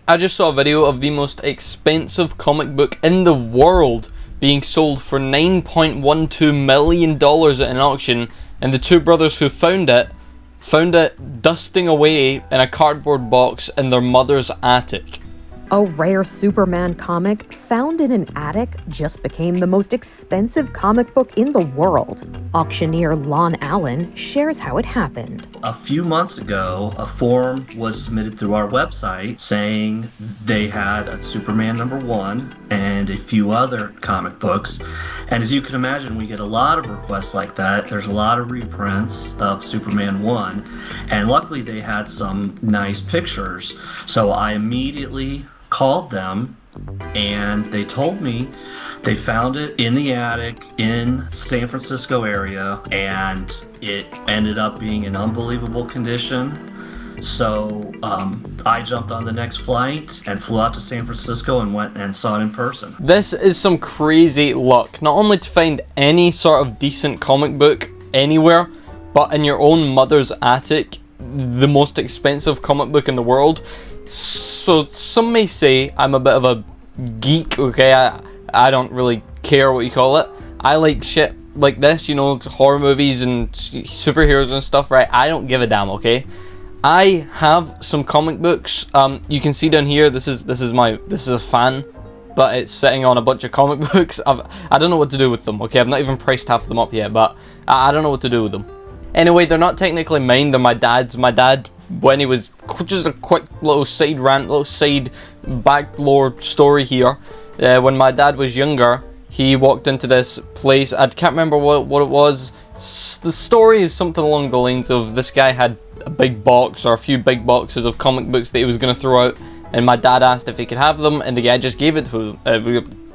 I just saw a video of the most expensive comic book in the world being sold for $9.12 million at an auction, and the two brothers who found it dusting away in a cardboard box in their mother's attic. A rare Superman comic found in an attic just became the most expensive comic book in the world. Auctioneer Lon Allen shares how it happened. A few months ago, a form was submitted through our website saying they had a Superman #1 and a few other comic books. And as you can imagine, we get a lot of requests like that. There's a lot of reprints of Superman 1, and luckily they had some nice pictures. So I immediately called them, and they told me they found it in the attic in San Francisco area, and it ended up being in unbelievable condition. So I jumped on the next flight and flew out to San Francisco and went and saw it in person. This is some crazy luck, not only to find any sort of decent comic book anywhere, but in your own mother's attic, the most expensive comic book in the world. So some may say I'm a bit of a geek, okay? I don't really care what you call it. I like shit like this, you know, horror movies and superheroes and stuff, right? I don't give a damn, okay? I have some comic books. You can see down here, this is a fan, but it's sitting on a bunch of comic books. I don't know what to do with them, okay? I've not even priced half of them up yet, but I don't know what to do with them. Anyway, they're not technically mine, they're my dad's. My dad, when he was, just a quick little side rant, little side back lore story here. When my dad was younger, he walked into this place. I can't remember what it was. The story is something along the lines of this guy had a big box or a few big boxes of comic books that he was going to throw out, and my dad asked if he could have them, and the guy just gave it to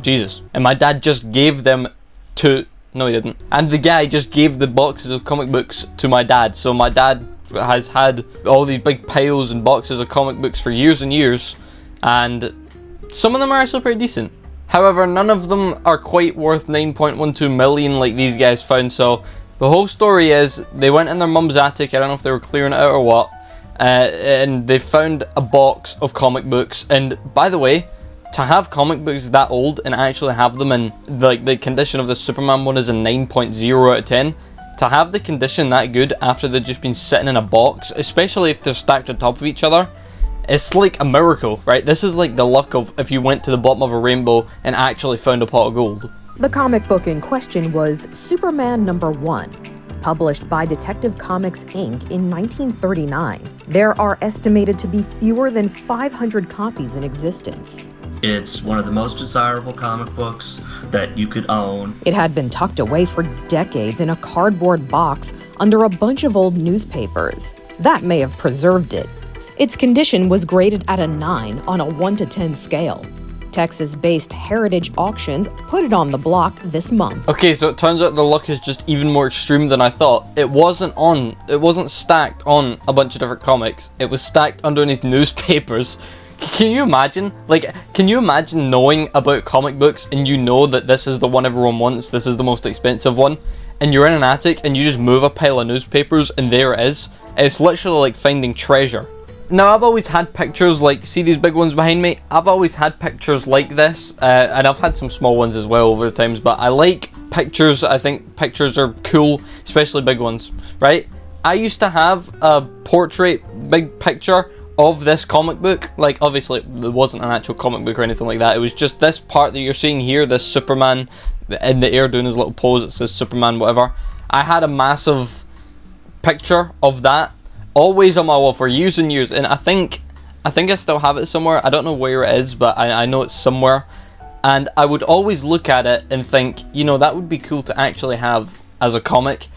Jesus. And my dad just gave them to... No, he didn't. And the guy just gave the boxes of comic books to my dad. So my dad has had all these big piles and boxes of comic books for years and years, and some of them are actually pretty decent. However, none of them are quite worth 9.12 million like these guys found. So the whole story is they went in their mum's attic. I don't know if they were clearing it out or what, and they found a box of comic books. And by the way, to have comic books that old and actually have them in like the condition of the Superman one is a 9.0 out of 10. To have the condition that good after they've just been sitting in a box, especially if they're stacked on top of each other, it's like a miracle, right? This is like the luck of if you went to the bottom of a rainbow and actually found a pot of gold. The comic book in question was Superman #1, published by Detective Comics Inc. in 1939. There are estimated to be fewer than 500 copies in existence. It's one of the most desirable comic books that you could own. It had been tucked away for decades in a cardboard box under a bunch of old newspapers. That may have preserved it. Its condition was graded at a 9 on a 1 to 10 scale. Texas-based Heritage Auctions put it on the block this month. Okay, so it turns out the luck is just even more extreme than I thought. It wasn't stacked on a bunch of different comics. It was stacked underneath newspapers. Can you imagine? Like, can you imagine knowing about comic books and you know that this is the one everyone wants, this is the most expensive one, and you're in an attic and you just move a pile of newspapers and there it is? It's literally like finding treasure. Now, I've always had pictures like, see these big ones behind me? I've always had pictures like this, and I've had some small ones as well over the times, but I like pictures. I think pictures are cool, especially big ones, right? I used to have a portrait big picture of this comic book. Like, obviously it wasn't an actual comic book or anything like that, it was just this part that you're seeing here, this Superman in the air doing his little pose, it says Superman whatever. I had a massive picture of that always on my wall for years and years, and I think I still have it somewhere. I don't know where it is, but I know it's somewhere, and I would always look at it and think, you know, that would be cool to actually have as a comic,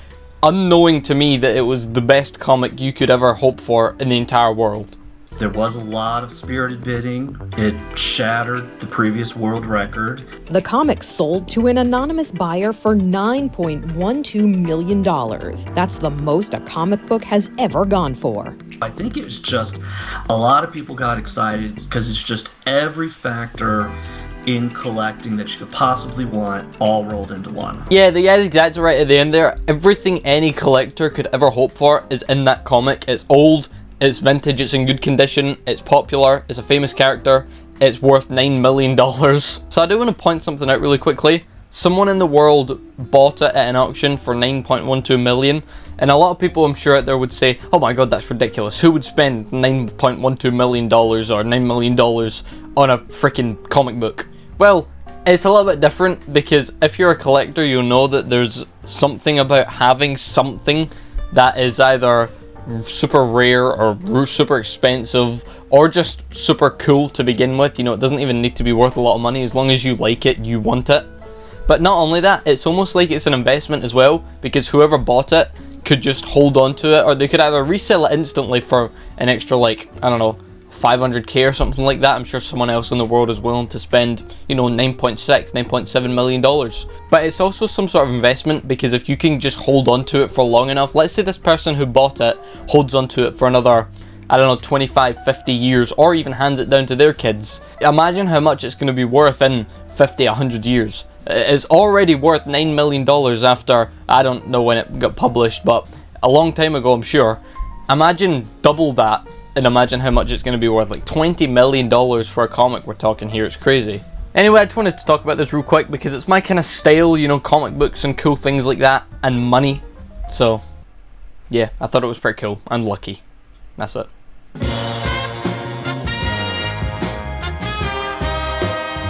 unknowing to me that it was the best comic you could ever hope for in the entire world. There was a lot of spirited bidding. It shattered the previous world record. The comic sold to an anonymous buyer for $9.12 million. That's the most a comic book has ever gone for. I think it was just a lot of people got excited because it's just every factor in collecting that you could possibly want all rolled into one. Yeah, the guy's exactly right at the end there. Everything any collector could ever hope for is in that comic. It's old, It's vintage, it's in good condition, it's popular, it's a famous character, it's worth $9 million. So I do want to point something out really quickly. Someone in the world bought it at an auction for 9.12 million, and a lot of people I'm sure out there would say, oh my god, that's ridiculous. Who would spend $9.12 million or $9 million on a freaking comic book? Well, it's a little bit different, because if you're a collector, you'll know that there's something about having something that is either super rare or super expensive or just super cool to begin with. You know, it doesn't even need to be worth a lot of money. As long as you like it, you want it. But not only that, it's almost like it's an investment as well, because whoever bought it could just hold on to it, or they could either resell it instantly for an extra, like, I don't know, 500k or something like that. I'm sure someone else in the world is willing to spend, you know, 9.7 million dollars. But it's also some sort of investment, because if you can just hold on to it for long enough, let's say this person who bought it holds on to it for another, I don't know, 25, 50 years, or even hands it down to their kids. Imagine how much it's going to be worth in 50, 100 years. It's already worth $9 million after, I don't know when it got published, but a long time ago, I'm sure. Imagine double that, and imagine how much it's going to be worth. Like $20 million for a comic we're talking here. It's crazy. Anyway, I just wanted to talk about this real quick, because it's my kind of style, you know, comic books and cool things like that, and money. So, yeah, I thought it was pretty cool and lucky. That's it.